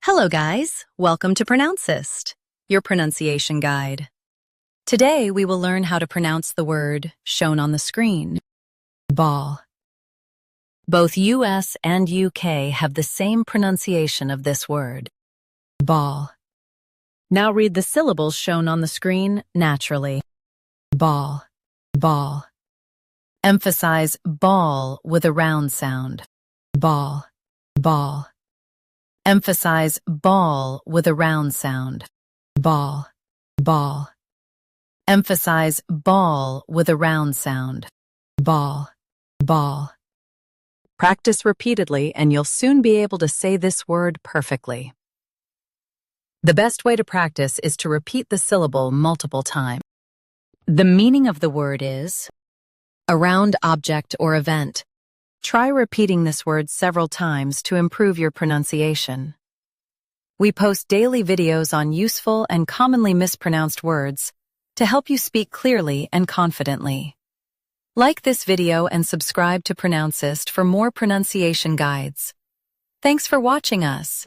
Hello guys, welcome to Pronouncist, your pronunciation guide. Today we will learn how to pronounce the word shown on the screen, ball. Both US and UK have the same pronunciation of this word, ball. Now read the syllables shown on the screen naturally. Ball, ball. Emphasize ball with a round sound. Ball, ball. Emphasize ball with a round sound. Ball, ball. Emphasize ball with a round sound. Ball, ball. Practice repeatedly and you'll soon be able to say this word perfectly. The best way to practice is to repeat the syllable multiple times. The meaning of the word is a round object or event. Try repeating this word several times to improve your pronunciation. We post daily videos on useful and commonly mispronounced words to help you speak clearly and confidently. Like this video and subscribe to Pronouncist for more pronunciation guides. Thanks for watching us.